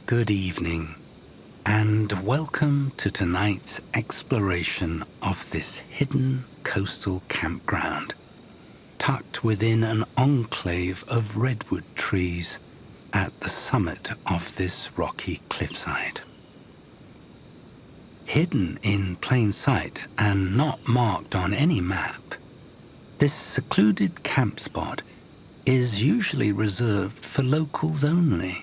Good evening, and welcome to tonight's exploration of this hidden coastal campground, tucked within an enclave of redwood trees at the summit of this rocky cliffside. Hidden in plain sight and not marked on any map, this secluded camp spot is usually reserved for locals only.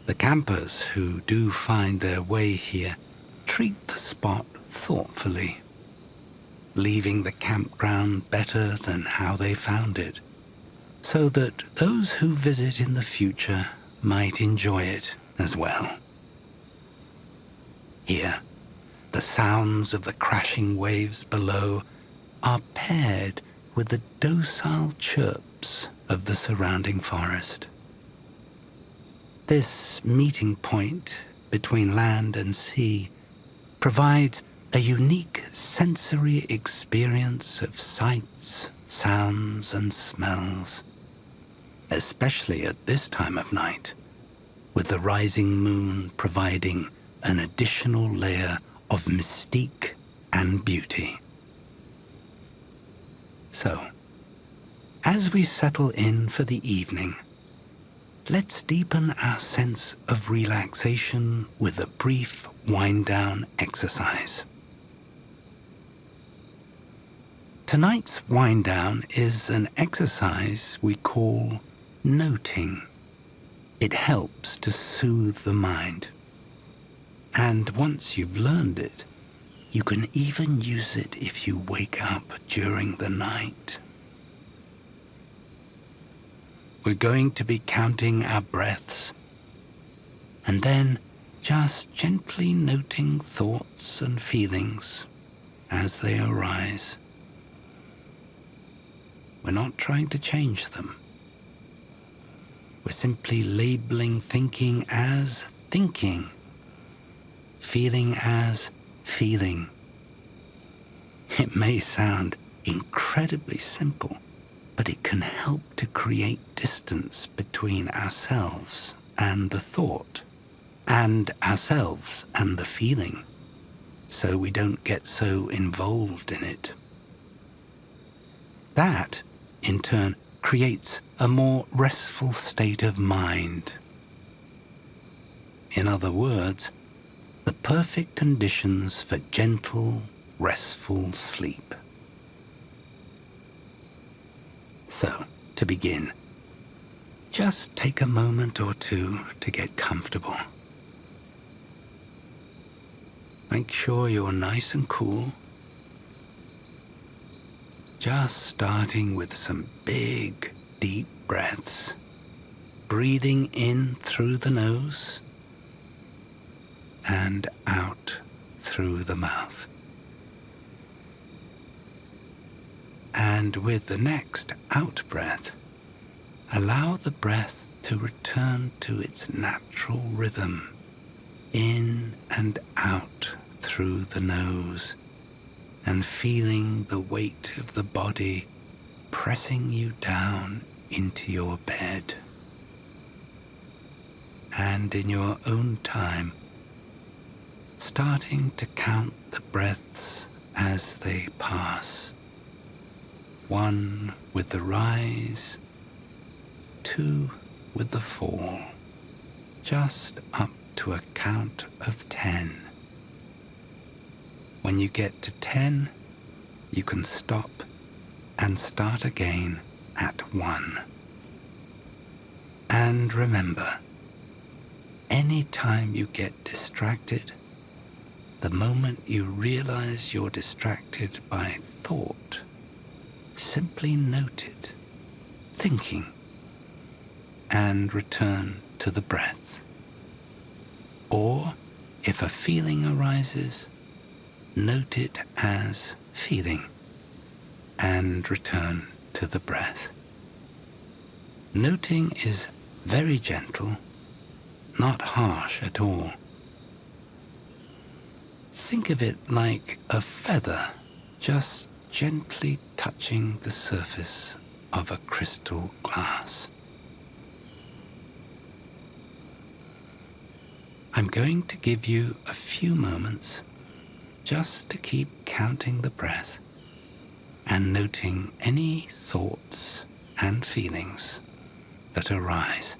The campers who do find their way here treat the spot thoughtfully, leaving the campground better than how they found it, so that those who visit in the future might enjoy it as well. Here, the sounds of the crashing waves below are paired with the docile chirps of the surrounding forest. This meeting point between land and sea provides a unique sensory experience of sights, sounds, and smells, especially at this time of night, with the rising moon providing an additional layer of mystique and beauty. So, as we settle in for the evening, let's deepen our sense of relaxation with a brief wind-down exercise. Tonight's wind-down is an exercise we call noting. It helps to soothe the mind. And once you've learned it, you can even use it if you wake up during the night. We're going to be counting our breaths, and then just gently noting thoughts and feelings as they arise. We're not trying to change them. We're simply labeling thinking as thinking, feeling as feeling. It may sound incredibly simple, but it can help to create distance between ourselves and the thought, and ourselves and the feeling, so we don't get so involved in it. That, in turn, creates a more restful state of mind. In other words, the perfect conditions for gentle, restful sleep. So, to begin, just take a moment or two to get comfortable. Make sure you're nice and cool. Just starting with some big, deep breaths, breathing in through the nose and out through the mouth. And with the next out-breath, allow the breath to return to its natural rhythm, in and out through the nose, and feeling the weight of the body pressing you down into your bed. And in your own time, starting to count the breaths as they pass. 1 with the rise, 2 with the fall, just up to a count of 10. When you get to 10, you can stop and start again at 1. And remember, any time you get distracted, the moment you realize you're distracted by thought, simply note it, thinking, and return to the breath. Or, if a feeling arises, note it as feeling, and return to the breath. Noting is very gentle, not harsh at all. Think of it like a feather just gently touching the surface of a crystal glass. I'm going to give you a few moments just to keep counting the breath and noting any thoughts and feelings that arise.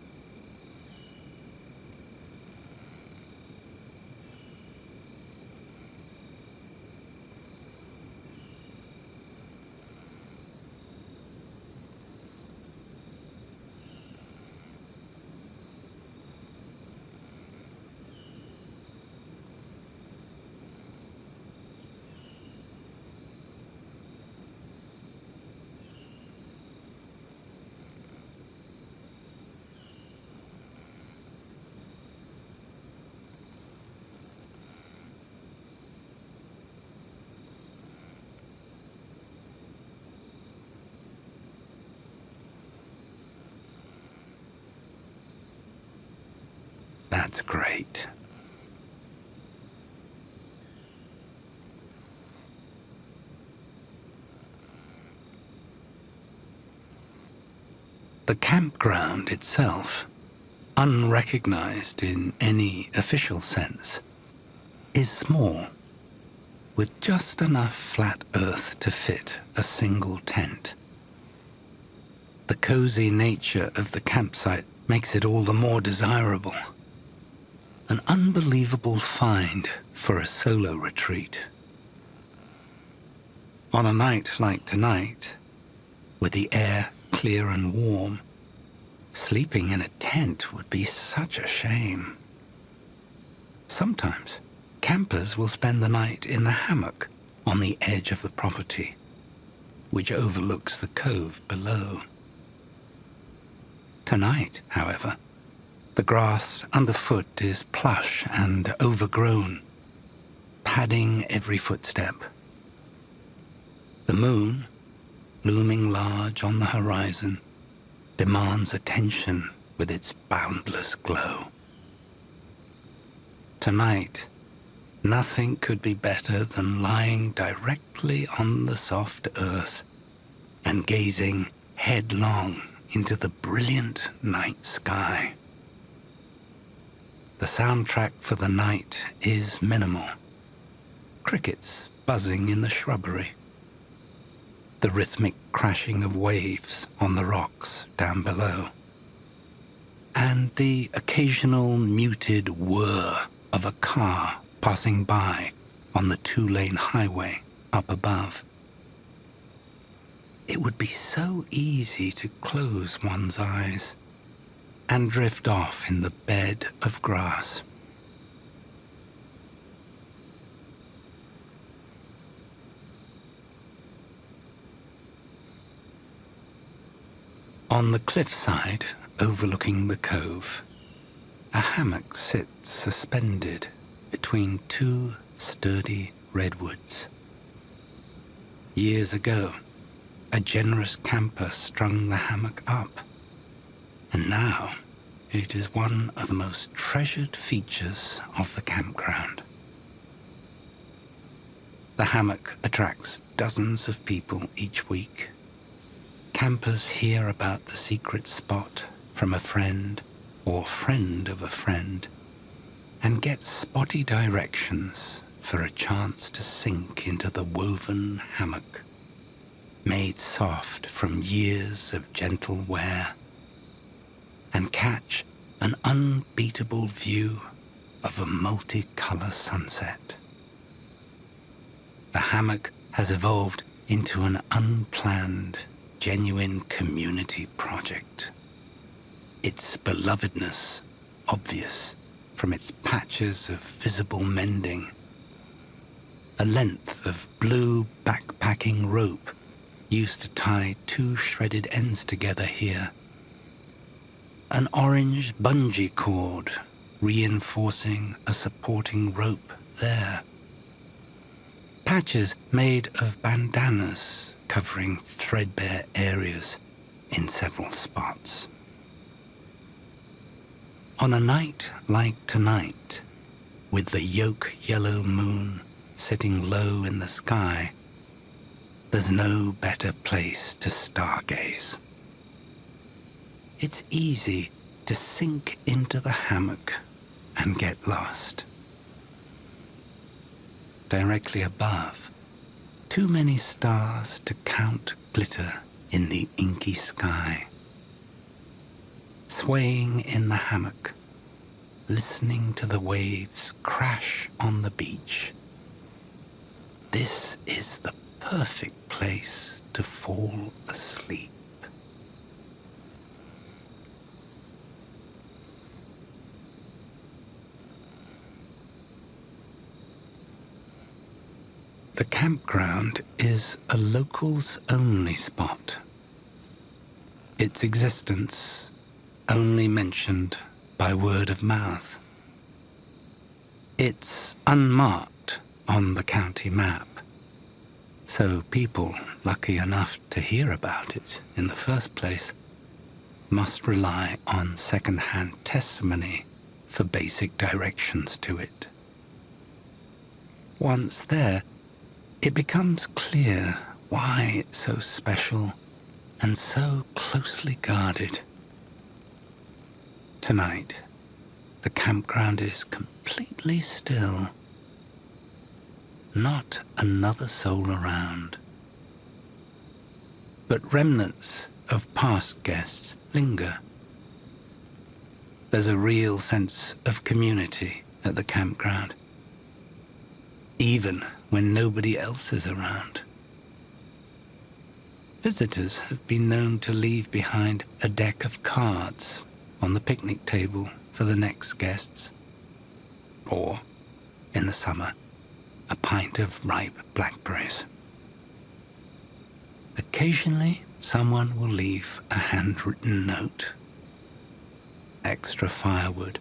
That's great. The campground itself, unrecognized in any official sense, is small, with just enough flat earth to fit a single tent. The cozy nature of the campsite makes it all the more desirable. An unbelievable find for a solo retreat. On a night like tonight, with the air clear and warm, sleeping in a tent would be such a shame. Sometimes, campers will spend the night in the hammock on the edge of the property, which overlooks the cove below. Tonight, however, the grass underfoot is plush and overgrown, padding every footstep. The moon, looming large on the horizon, demands attention with its boundless glow. Tonight, nothing could be better than lying directly on the soft earth and gazing headlong into the brilliant night sky. The soundtrack for the night is minimal. Crickets buzzing in the shrubbery. The rhythmic crashing of waves on the rocks down below. And the occasional muted whir of a car passing by on the two-lane highway up above. It would be so easy to close one's eyes and drift off in the bed of grass. On the cliffside overlooking the cove, a hammock sits suspended between two sturdy redwoods. Years ago, a generous camper strung the hammock up, and now it is one of the most treasured features of the campground. The hammock attracts dozens of people each week. Campers hear about the secret spot from a friend or friend of a friend and get spotty directions for a chance to sink into the woven hammock, made soft from years of gentle wear, and catch an unbeatable view of a multicolor sunset. The hammock has evolved into an unplanned, genuine community project. Its belovedness obvious from its patches of visible mending. A length of blue backpacking rope used to tie two shredded ends together here. An orange bungee cord reinforcing a supporting rope there. Patches made of bandanas covering threadbare areas in several spots. On a night like tonight, with the yolk yellow moon sitting low in the sky, there's no better place to stargaze. It's easy to sink into the hammock and get lost. Directly above, too many stars to count glitter in the inky sky. Swaying in the hammock, listening to the waves crash on the beach. This is the perfect place to fall asleep. The campground is a locals-only spot. Its existence only mentioned by word of mouth. It's unmarked on the county map, so people lucky enough to hear about it in the first place must rely on second-hand testimony for basic directions to it. Once there, it becomes clear why it's so special and so closely guarded. Tonight, the campground is completely still. Not another soul around. But remnants of past guests linger. There's a real sense of community at the campground, even when nobody else is around. Visitors have been known to leave behind a deck of cards on the picnic table for the next guests, or, in the summer, a pint of ripe blackberries. Occasionally, someone will leave a handwritten note, extra firewood,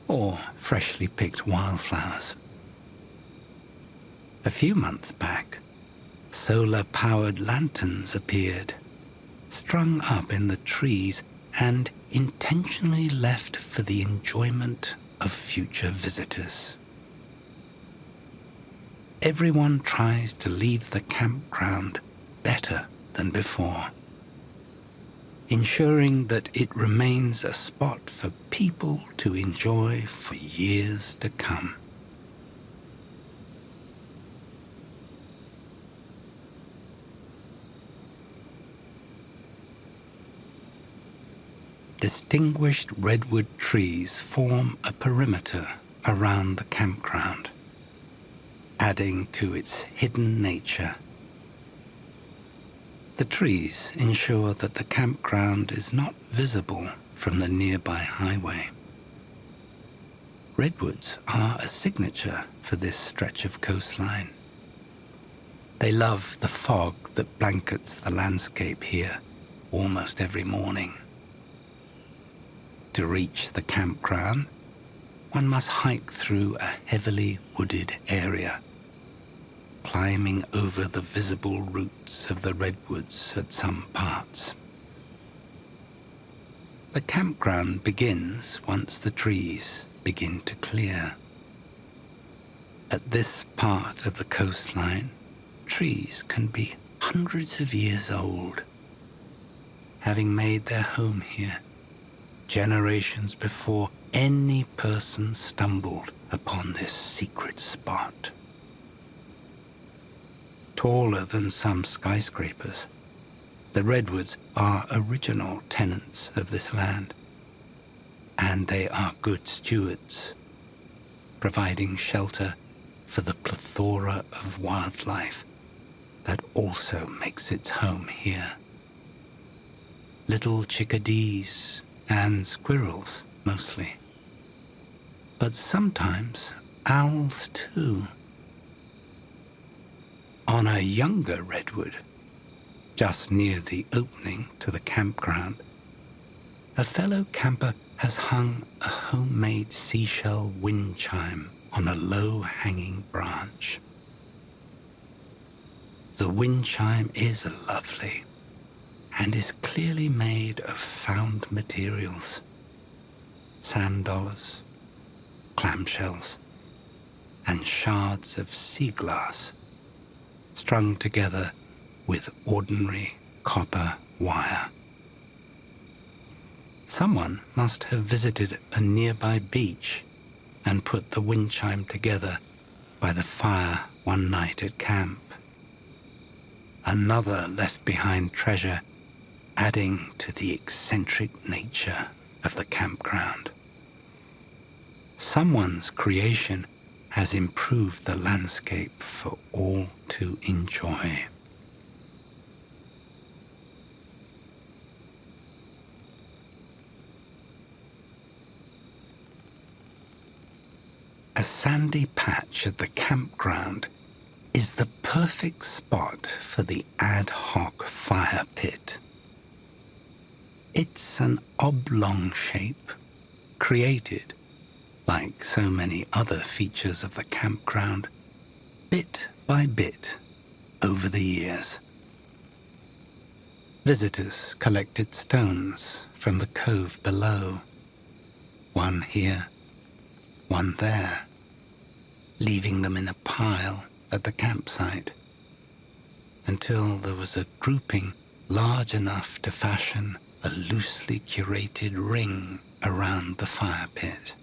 or freshly picked wildflowers. A few months back, solar-powered lanterns appeared, strung up in the trees and intentionally left for the enjoyment of future visitors. Everyone tries to leave the campground better than before, ensuring that it remains a spot for people to enjoy for years to come. Distinguished redwood trees form a perimeter around the campground, adding to its hidden nature. The trees ensure that the campground is not visible from the nearby highway. Redwoods are a signature for this stretch of coastline. They love the fog that blankets the landscape here almost every morning. To reach the campground, one must hike through a heavily wooded area, climbing over the visible roots of the redwoods at some parts. The campground begins once the trees begin to clear. At this part of the coastline, trees can be hundreds of years old, having made their home here generations before any person stumbled upon this secret spot. Taller than some skyscrapers, the redwoods are original tenants of this land, and they are good stewards, providing shelter for the plethora of wildlife that also makes its home here. Little chickadees and squirrels, mostly. But sometimes owls too. On a younger redwood, just near the opening to the campground, a fellow camper has hung a homemade seashell wind chime on a low-hanging branch. The wind chime is lovely, and is clearly made of found materials: sand dollars, clamshells, and shards of sea glass, strung together with ordinary copper wire. Someone must have visited a nearby beach and put the wind chime together by the fire one night at camp. Another left behind treasure, adding to the eccentric nature of the campground. Someone's creation has improved the landscape for all to enjoy. A sandy patch at the campground is the perfect spot for the ad hoc fire pit. It's an oblong shape, created, like so many other features of the campground, bit by bit over the years. Visitors collected stones from the cove below, one here, one there, leaving them in a pile at the campsite, until there was a grouping large enough to fashion a loosely curated ring around the fire pit.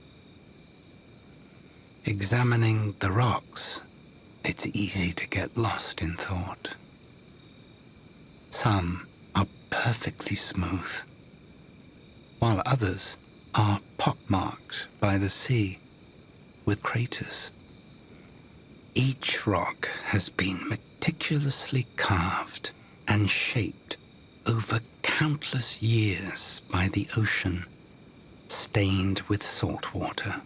Examining the rocks, it's easy to get lost in thought. Some are perfectly smooth, while others are pockmarked by the sea with craters. Each rock has been meticulously carved and shaped over countless years by the ocean, stained with salt water.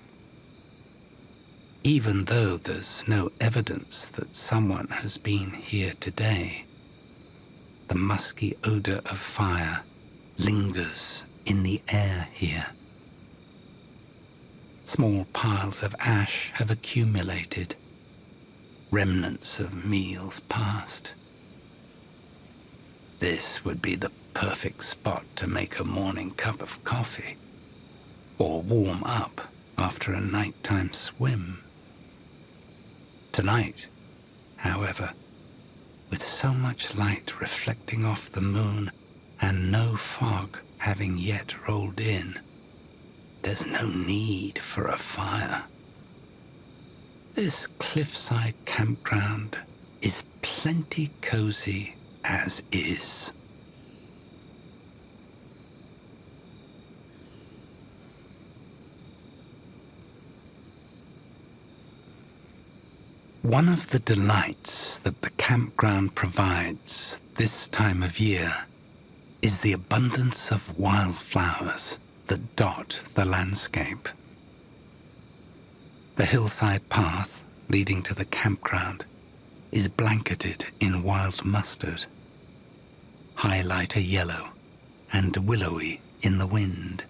Even though there's no evidence that someone has been here today, the musky odor of fire lingers in the air here. Small piles of ash have accumulated, remnants of meals past. This would be the perfect spot to make a morning cup of coffee, or warm up after a nighttime swim. Tonight, however, with so much light reflecting off the moon and no fog having yet rolled in, there's no need for a fire. This cliffside campground is plenty cozy as is. One of the delights that the campground provides this time of year is the abundance of wildflowers that dot the landscape. The hillside path leading to the campground is blanketed in wild mustard, highlighter yellow and willowy in the wind.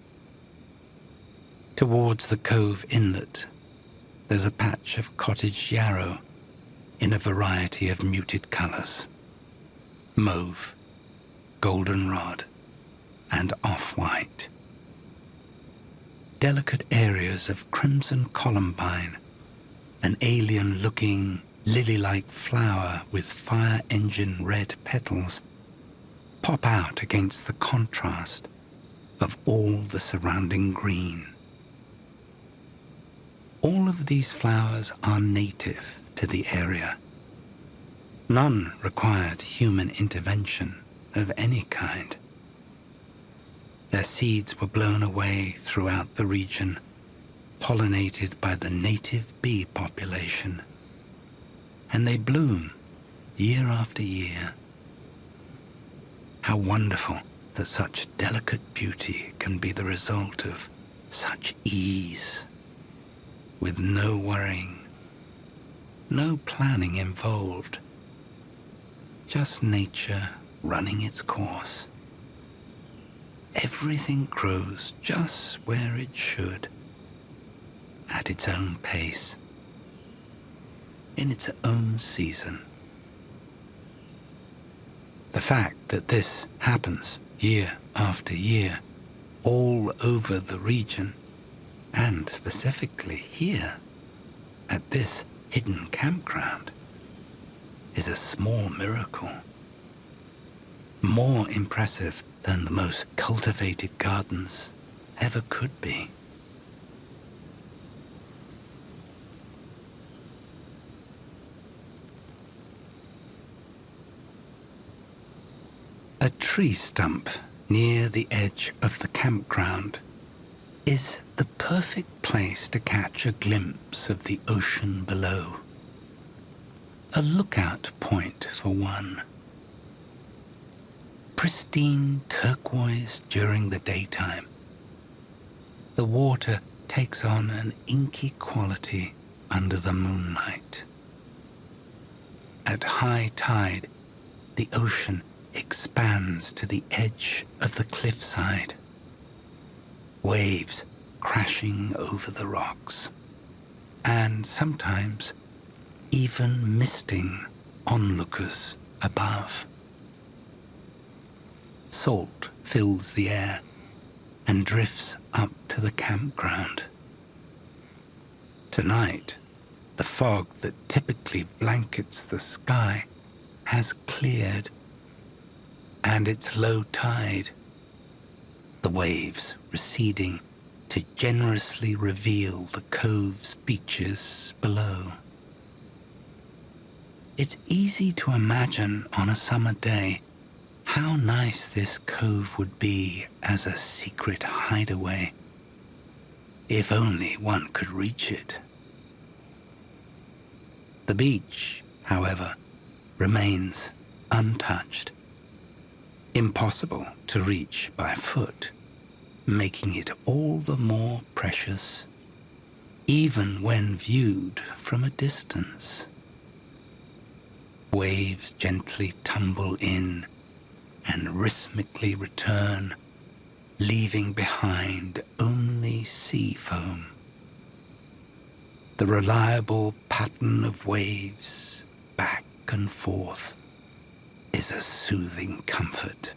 Towards the cove inlet, there's a patch of cottage yarrow in a variety of muted colors: mauve, goldenrod, and off-white. Delicate areas of crimson columbine, an alien-looking lily-like flower with fire engine red petals, pop out against the contrast of all the surrounding green. All of these flowers are native to the area. None required human intervention of any kind. Their seeds were blown away throughout the region, pollinated by the native bee population, and they bloom year after year. How wonderful that such delicate beauty can be the result of such ease, with no worrying, no planning involved, just nature running its course. Everything grows just where it should, at its own pace, in its own season. The fact that this happens year after year, all over the region, and specifically here, at this hidden campground, is a small miracle. More impressive than the most cultivated gardens ever could be. A tree stump near the edge of the campground is the perfect place to catch a glimpse of the ocean below. A lookout point for one. Pristine turquoise during the daytime. The water takes on an inky quality under the moonlight. At high tide, the ocean expands to the edge of the cliffside. Waves crashing over the rocks, and sometimes even misting onlookers above. Salt fills the air and drifts up to the campground. Tonight, the fog that typically blankets the sky has cleared, and it's low tide, the waves receding to generously reveal the cove's beaches below. It's easy to imagine on a summer day how nice this cove would be as a secret hideaway, if only one could reach it. The beach, however, remains untouched, impossible to reach by foot, making it all the more precious, even when viewed from a distance. Waves gently tumble in and rhythmically return, leaving behind only sea foam. The reliable pattern of waves back and forth is a soothing comfort.